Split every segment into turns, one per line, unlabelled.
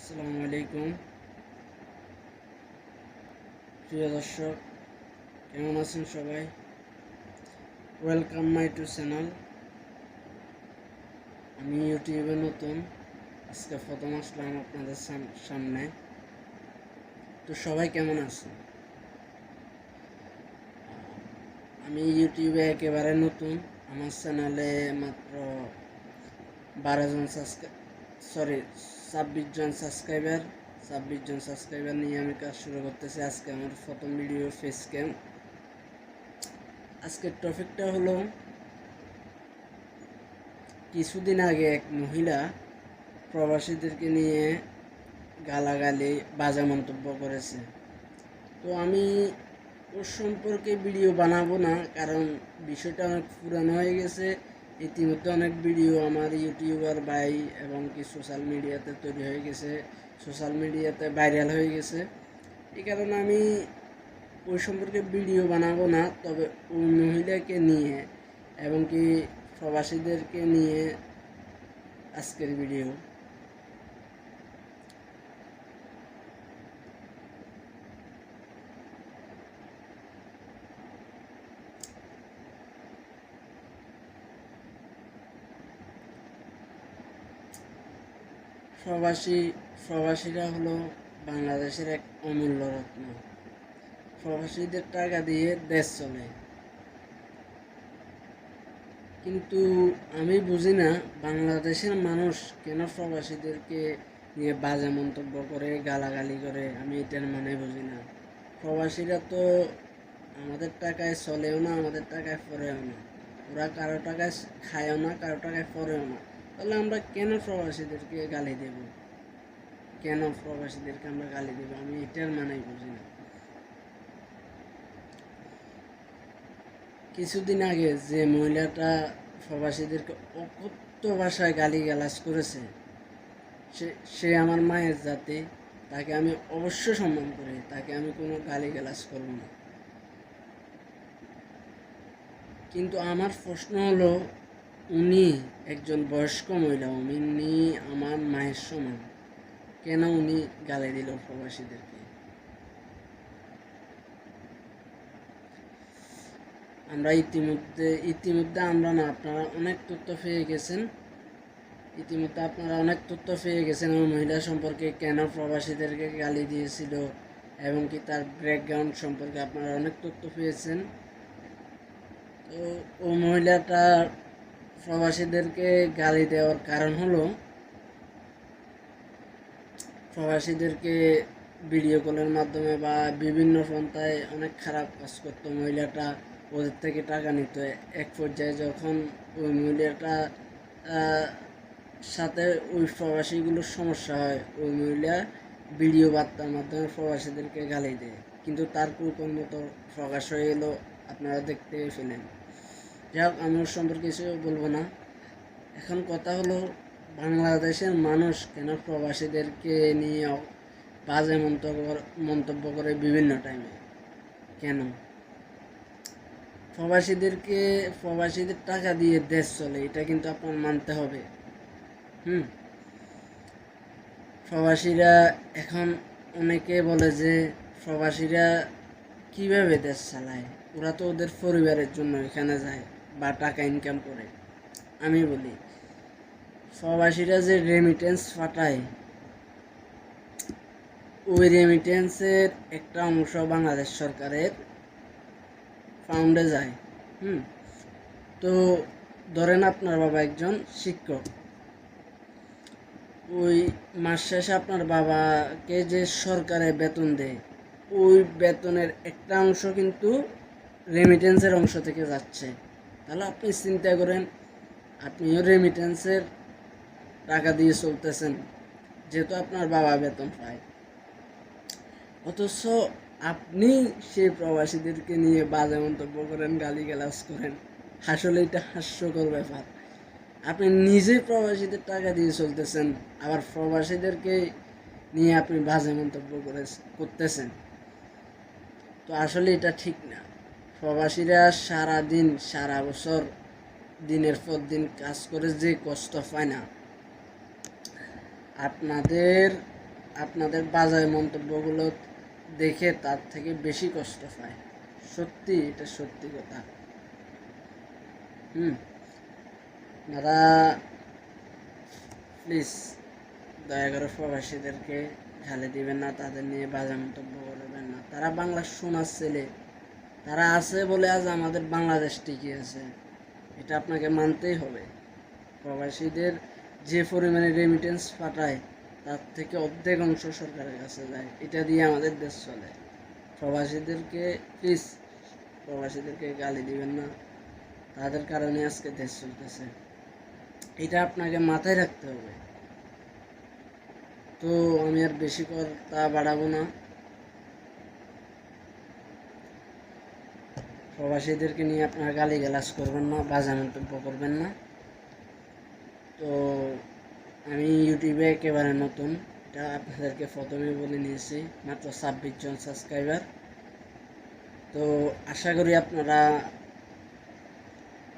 আসসালামু আলাইকুম প্রিয় দর্শক, কেমন আছেন সবাই? Welcome my to channel. আমি ইউটিউবে নতুন, আজকে প্রথম আসলাম আপনাদের সামনে। তো সবাই কেমন আছেন? আমি ইউটিউবে একেবারে নতুন, আমার চ্যানেলে মাত্র 26 জন সাবস্ক্রাইবার নিয়ে আমি কাজ শুরু করতেছি। আজকে আমার প্রথম ভিডিও ফেস ক্যাম। আজকের টপিকটা হলো, কিছুদিন আগে এক মহিলা প্রবাসীদেরকে নিয়ে গালাগালি বাজে মন্তব্য করেছে। তো আমি ওর সম্পর্কে ভিডিও বানাবো না, কারণ বিষয়টা অনেক পুরানো হয়ে গেছে। ইতিমধ্যে অনেক ভিডিও আমার ইউটিউবার ভাই এবং কি সোশ্যাল মিডিয়াতে তৈরি হয়ে গেছে, সোশ্যাল মিডিয়াতে ভাইরাল হয়ে গেছে। এই কারণে আমি ওই সম্পর্কে ভিডিও বানাবো না। তবে ওই মহিলাকে নিয়ে এবং কি প্রবাসীদেরকে নিয়ে আজকের ভিডিও। প্রবাসীরা হলো বাংলাদেশের এক অমূল্য রত্ন। প্রবাসীদের টাকা দিয়ে দেশ চলে, কিন্তু আমি বুঝি না বাংলাদেশের মানুষ কেন প্রবাসীদেরকে নিয়ে বাজে মন্তব্য করে, গালাগালি করে। আমি এটার মানে বুঝি না। প্রবাসীরা তো আমাদের টাকায় চলেও না, আমাদের টাকায় পরেও না। ওরা কারো টাকায় খায়ও না, কারো টাকায় পরেও না। তাহলে আমরা কেন প্রবাসীদেরকে গালি দেব? কেন প্রবাসীদেরকে আমরা গালি দেব? আমি এটার মানেই বুঝি না। কিছুদিন আগে যে মহিলাটা প্রবাসীদেরকে অকথ্য ভাষায় গালিগালাজ করেছে, সে আমার মায়ের জাতি। তাকে আমি অবশ্য সম্মান করি, তাকে আমি কোনো গালিগালাজ করব না। কিন্তু আমার প্রশ্ন হলো, উনি একজন বয়স্ক মহিলা, উনি আমার মায়ের সমান, কেন উনি গালি দিল প্রবাসীদেরকে? আমরা ইতিমধ্যে আমরা না, আপনারা অনেক তথ্য পেয়ে গেছেন। ওই মহিলা সম্পর্কে, কেন প্রবাসীদেরকে গালি দিয়েছিল এবং কি তার ব্যাকগ্রাউন্ড সম্পর্কে আপনারা অনেক তথ্য পেয়েছেন। তো ওই মহিলাটা প্রবাসীদেরকে গালি দেওয়ার কারণ হলো, প্রবাসীদেরকে ভিডিও কলের মাধ্যমে বা বিভিন্ন পন্থায় অনেক খারাপ কাজ করতো। মহিলাটা ওদের থেকে টাকা নিত। এক পর্যায়ে যখন ওই মহিলাটা সাথে ওই প্রবাসীগুলোর সমস্যা হয়, ওই মহিলা ভিডিও বার্তার মাধ্যমে প্রবাসীদেরকে গালি দেয়। কিন্তু তার কুকর্মতো প্রকাশ হয়ে এলো, আপনারা দেখতে পেলেন। যাই হোক, আমি ওর সম্পর্কে কিছু বলবো না। এখন কথা হলো, বাংলাদেশের মানুষ কেন প্রবাসীদেরকে নিয়ে বাজে মন্তব্য করে বিভিন্ন টাইমে? কেন? প্রবাসীদের টাকা দিয়ে দেশ চলে, এটা কিন্তু আপনার মানতে হবে। প্রবাসীরা এখন অনেকে বলে যে প্রবাসীরা কিভাবে দেশ চালায়, ওরা তো ওদের পরিবারের জন্য এখানে যায় বা টাকা ইনকাম করে। আমি বলি, প্রবাসীরা যে রেমিটেন্স পাঠায়, ওই রেমিটেন্সের একটা অংশ বাংলাদেশ সরকারের ফান্ডে যায়। তো ধরেন আপনার বাবা একজন শিক্ষক, ওই মাস শেষে আপনার বাবাকে যে সরকারে বেতন দেয়, ওই বেতনের একটা অংশ কিন্তু রেমিটেন্সের অংশ থেকে যাচ্ছে। তাহলে আপনি চিন্তা করেন, আপনিও রেমিটেন্সের টাকা দিয়ে চলতেছেন, যেহেতু আপনার বাবা বেতন পায়, অথচ আপনি সেই প্রবাসীদেরকে নিয়ে বাজে মন্তব্য করেন, গালিগালাজ করেন। আসলে এটা হাস্যকর ব্যাপার। আপনি নিজেই প্রবাসীদের টাকা দিয়ে চলতেছেন, আবার প্রবাসীদেরকে নিয়ে আপনি বাজে মন্তব্য করতেছেন। তো আসলে এটা ঠিক না। প্রবাসীরা সারাদিন সারা বছর দিনের পর দিন কাজ করে যে কষ্ট পায় না, আপনাদের আপনাদের বাজে মন্তব্যগুলো দেখে তার থেকে বেশি কষ্ট পায়। সত্যি, এটা সত্যি কথা। আপনারা প্লিজ দয়া করে প্রবাসীদেরকে গালি দিবেন না, তাদের নিয়ে বাজে মন্তব্য করবেন না। তারা বাংলার সোনার ছেলে, তারা আছে বলে আজ আমাদের বাংলাদেশ টিকে আছে, এটা আপনাকে মানতেই হবে। প্রবাসীদের যে পরিমাণে রেমিটেন্স পাঠায় তার থেকে অর্ধেক অংশ সরকারের কাছে যায়, এটা দিয়ে আমাদের দেশ চলে। প্রবাসীদেরকে প্লিজ প্রবাসীদেরকে গালি দিবেন না, তাদের কারণে আজকে দেশ চলতেছে, এটা আপনাকে মাথায় রাখতে হবে। তো আমি আর বেশি কথা বাড়াবো না, প্রবাসীদেরকে নিয়ে আপনারা গালিগালাজ করবেন না, বাজে মন্তব্য করবেন না। তো আমি ইউটিউবে একেবারে নতুন, এটা আপনাদেরকে প্রথমে বলে নিয়েছি, মাত্র 26 জন সাবস্ক্রাইবার। তো আশা করি আপনারা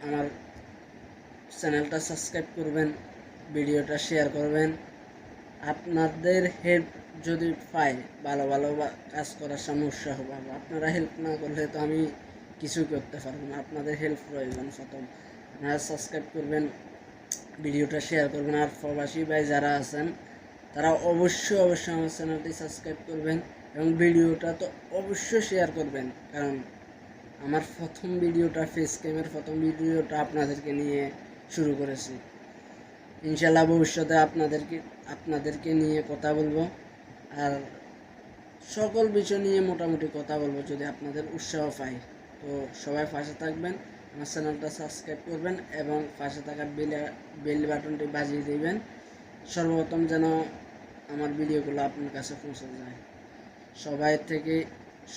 আমার চ্যানেলটা সাবস্ক্রাইব করবেন, ভিডিওটা শেয়ার করবেন। আপনাদের হেল্প যদি পাই, ভালো ভালো কাজ করার সামনে উৎসাহ পাবো। আপনারা হেল্প না করলে তো আমি কিছু করতে পারবো না, আপনাদের হেল্প প্রয়োজন। প্রথম আপনারা সাবস্ক্রাইব করবেন, ভিডিওটা শেয়ার করবেন। আর প্রবাসী ভাই যারা আছেন তারা অবশ্যই আমার চ্যানেলটি সাবস্ক্রাইব করবেন এবং ভিডিওটা তো অবশ্যই শেয়ার করবেন, কারণ আমার প্রথম ভিডিওটা ফেস ক্যামের প্রথম ভিডিওটা আপনাদেরকে নিয়ে শুরু করেছি। ইনশাল্লাহ ভবিষ্যতে আপনাদেরকে নিয়ে কথা বলবো, আর সকল বিষয় নিয়ে মোটামুটি কথা বলবো যদি আপনাদের উৎসাহ পাই। তো সবাই পাশে থাকবেন, আমার চ্যানেলটা সাবস্ক্রাইব করবেন এবং পাশে থাকা বেল বাটনটি বাজিয়ে দেবেন, সর্বপ্রথম যেন আমার ভিডিওগুলো আপনার কাছে পৌঁছে যায়।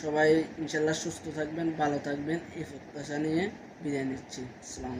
সবাই ইনশাল্লাহ সুস্থ থাকবেন, ভালো থাকবেন, এই প্রত্যাশা নিয়ে বিদায় নিচ্ছি। আসসালামু আলাইকুম।